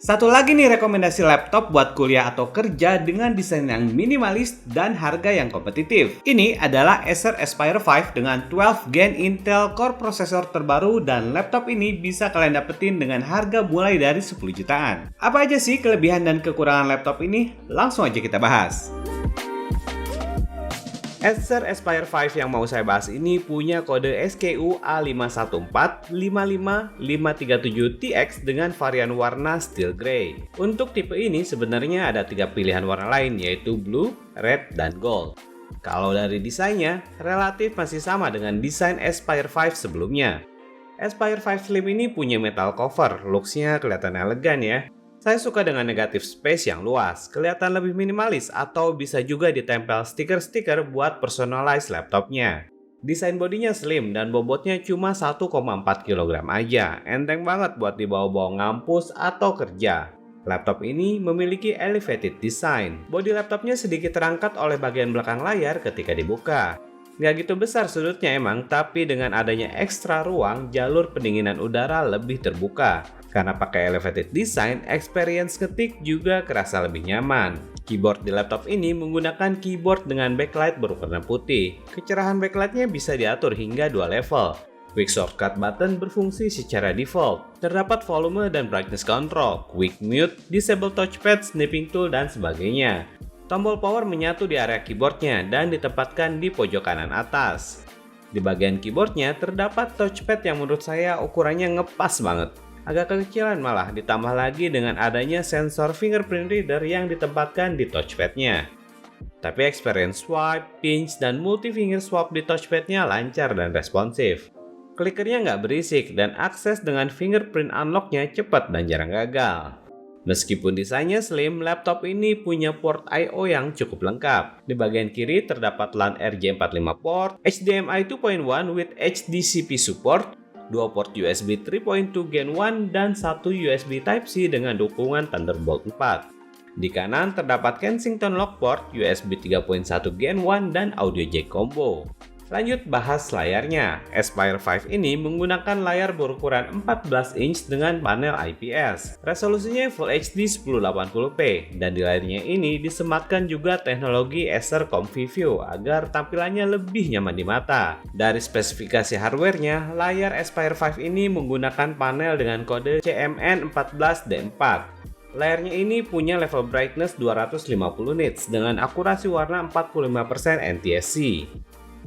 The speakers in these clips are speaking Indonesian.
Satu lagi nih rekomendasi laptop buat kuliah atau kerja dengan desain yang minimalis dan harga yang kompetitif. Ini adalah Acer Aspire 5 dengan 12 Gen Intel Core prosesor terbaru dan laptop ini bisa kalian dapetin dengan harga mulai dari 10 jutaan. Apa aja sih kelebihan dan kekurangan laptop ini? Langsung aja kita bahas. Acer Aspire 5 yang mau saya bahas ini punya kode SKU A5145537TX dengan varian warna steel grey. Untuk tipe ini sebenarnya ada 3 pilihan warna lain, yaitu blue, red, dan gold. Kalau dari desainnya, relatif masih sama dengan desain Aspire 5 sebelumnya. Aspire 5 Slim ini punya metal cover, looks-nya kelihatan elegan ya. Saya suka dengan negative space yang luas, kelihatan lebih minimalis atau bisa juga ditempel stiker-stiker buat personalize laptopnya. Desain bodinya slim dan bobotnya cuma 1,4 kg aja, enteng banget buat dibawa-bawa ngampus atau kerja. Laptop ini memiliki elevated design. Bodi laptopnya sedikit terangkat oleh bagian belakang layar ketika dibuka. Nggak gitu besar sudutnya emang, tapi dengan adanya ekstra ruang, jalur pendinginan udara lebih terbuka. Karena pakai elevated design, experience ketik juga kerasa lebih nyaman. Keyboard di laptop ini menggunakan keyboard dengan backlight berwarna putih. Kecerahan backlightnya bisa diatur hingga 2 level. Quick shortcut button berfungsi secara default. Terdapat volume dan brightness control, quick mute, disable touchpad, snipping tool, dan sebagainya. Tombol power menyatu di area keyboardnya dan ditempatkan di pojok kanan atas. Di bagian keyboardnya terdapat touchpad yang menurut saya ukurannya ngepas banget. Agak kekecilan malah, ditambah lagi dengan adanya sensor fingerprint reader yang ditempatkan di touchpadnya. Tapi experience swipe, pinch, dan multi-finger swap di touchpadnya lancar dan responsif. Klikernya nggak berisik dan akses dengan fingerprint unlocknya cepat dan jarang gagal. Meskipun desainnya slim, laptop ini punya port I/O yang cukup lengkap. Di bagian kiri terdapat LAN RJ45 port, HDMI 2.1 with HDCP support, 2 port USB 3.2 Gen 1 dan 1 USB Type-C dengan dukungan Thunderbolt 4. Di kanan terdapat Kensington Lock port, USB 3.1 Gen 1 dan audio jack combo. Lanjut bahas layarnya. Aspire 5 ini menggunakan layar berukuran 14 inch dengan panel IPS. Resolusinya Full HD 1080p dan di layarnya ini disematkan juga teknologi Acer Comfy View agar tampilannya lebih nyaman di mata. Dari spesifikasi hardware-nya, layar Aspire 5 ini menggunakan panel dengan kode CMN14D4. Layarnya ini punya level brightness 250 nits dengan akurasi warna 45% NTSC.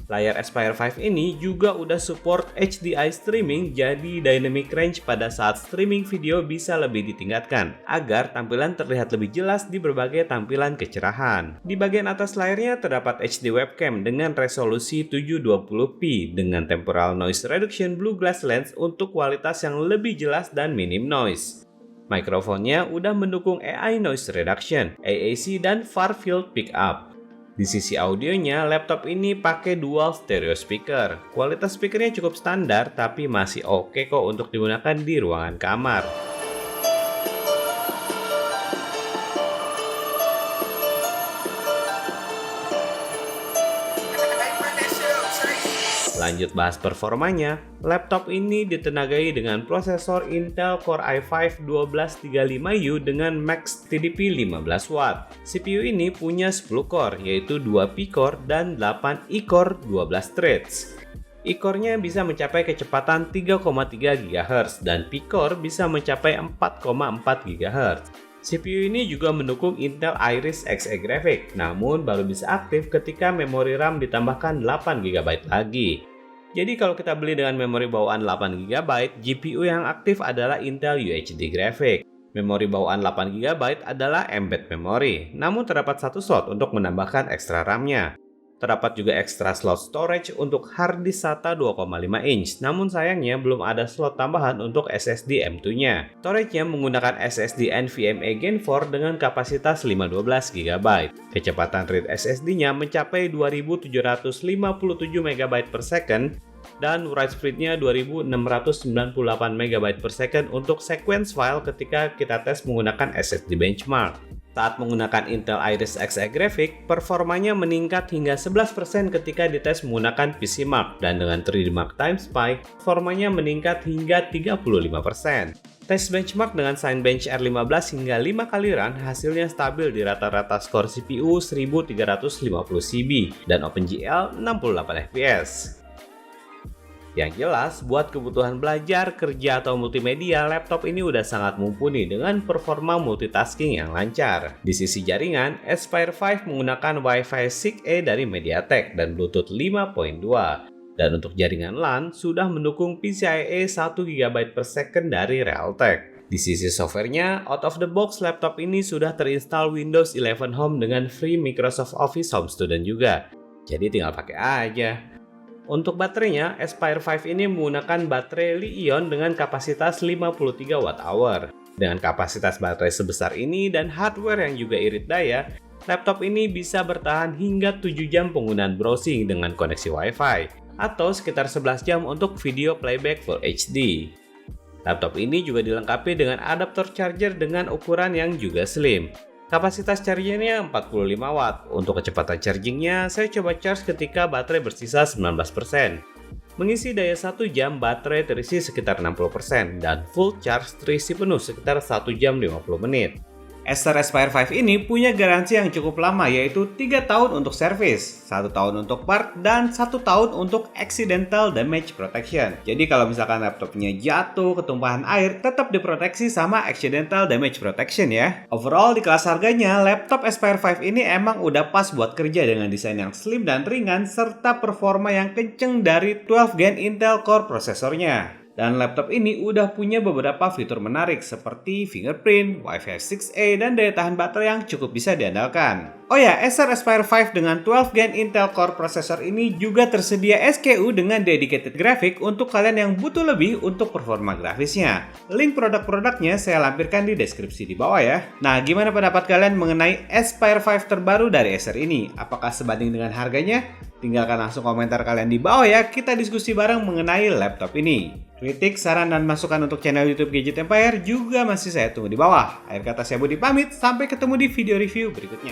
Layar Aspire 5 ini juga udah support HDI streaming, jadi dynamic range pada saat streaming video bisa lebih ditingkatkan agar tampilan terlihat lebih jelas di berbagai tampilan kecerahan. Di bagian atas layarnya terdapat HD webcam dengan resolusi 720p dengan temporal noise reduction blue glass lens untuk kualitas yang lebih jelas dan minim noise. Mikrofonnya udah mendukung AI noise reduction, AAC, dan far field pickup. Di sisi audionya, laptop ini pakai dual stereo speaker. Kualitas speakernya cukup standar, tapi masih oke kok untuk digunakan di ruangan kamar. Lanjut bahas performanya, laptop ini ditenagai dengan prosesor Intel Core i5 1235U dengan max TDP 15 watt. CPU ini punya 10 core, yaitu 2 P-core dan 8 E-core 12 threads. E-core-nya bisa mencapai kecepatan 3,3 GHz dan P-core bisa mencapai 4,4 GHz. CPU ini juga mendukung Intel Iris Xe Graphics, namun baru bisa aktif ketika memori RAM ditambahkan 8 GB lagi. Jadi kalau kita beli dengan memori bawaan 8 GB, GPU yang aktif adalah Intel UHD Graphics. Memori bawaan 8 GB adalah embed memory, namun terdapat satu slot untuk menambahkan ekstra RAM-nya. Terdapat juga ekstra slot storage untuk hard disk SATA 2,5 inch, namun sayangnya belum ada slot tambahan untuk SSD M2-nya. Storage-nya menggunakan SSD NVMe Gen 4 dengan kapasitas 512 GB. Kecepatan read SSD-nya mencapai 2757 MB per second dan write speed-nya 2698 MB per second untuk sequence file ketika kita tes menggunakan SSD benchmark. Saat menggunakan Intel Iris Xe Graphics, performanya meningkat hingga 11% ketika dites menggunakan PC Mark, dan dengan 3D Mark Time Spy, performanya meningkat hingga 35%. Tes benchmark dengan Cinebench R15 hingga 5 kali run hasilnya stabil di rata-rata skor CPU 1350 CB dan OpenGL 68 fps. Yang jelas, buat kebutuhan belajar, kerja, atau multimedia, laptop ini udah sangat mumpuni dengan performa multitasking yang lancar. Di sisi jaringan, Aspire 5 menggunakan Wi-Fi 6E dari MediaTek dan Bluetooth 5.2. Dan untuk jaringan LAN, sudah mendukung PCIe 1 GB per second dari Realtek. Di sisi softwarenya, out of the box laptop ini sudah terinstall Windows 11 Home dengan free Microsoft Office Home Student juga. Jadi tinggal pakai aja. Untuk baterainya, Aspire 5 ini menggunakan baterai Li-ion dengan kapasitas 53 Wh. Dengan kapasitas baterai sebesar ini dan hardware yang juga irit daya, laptop ini bisa bertahan hingga 7 jam penggunaan browsing dengan koneksi Wi-Fi, atau sekitar 11 jam untuk video playback Full HD. Laptop ini juga dilengkapi dengan adaptor charger dengan ukuran yang juga slim. Kapasitas chargernya 45 watt. Untuk kecepatan chargingnya, saya coba charge ketika baterai bersisa 19%. Mengisi daya 1 jam, baterai terisi sekitar 60% dan full charge terisi penuh sekitar 1 jam 50 menit. Acer Aspire 5 ini punya garansi yang cukup lama, yaitu 3 tahun untuk servis, 1 tahun untuk part, dan 1 tahun untuk accidental damage protection. Jadi kalau misalkan laptopnya jatuh, ketumpahan air, tetap diproteksi sama accidental damage protection ya. Overall di kelas harganya, laptop Aspire 5 ini emang udah pas buat kerja dengan desain yang slim dan ringan, serta performa yang kenceng dari 12 Gen Intel Core prosesornya. Dan laptop ini udah punya beberapa fitur menarik seperti fingerprint, Wi-Fi 6E, dan daya tahan baterai yang cukup bisa diandalkan. Oh ya, Acer Aspire 5 dengan 12 Gen Intel Core processor ini juga tersedia SKU dengan dedicated graphic untuk kalian yang butuh lebih untuk performa grafisnya. Link produk-produknya saya lampirkan di deskripsi di bawah ya. Nah, gimana pendapat kalian mengenai Aspire 5 terbaru dari Acer ini? Apakah sebanding dengan harganya? Tinggalkan langsung komentar kalian di bawah ya, kita diskusi bareng mengenai laptop ini. Kritik, saran, dan masukan untuk channel YouTube Gadget Empire juga masih saya tunggu di bawah. Akhir kata saya Budi pamit, sampai ketemu di video review berikutnya.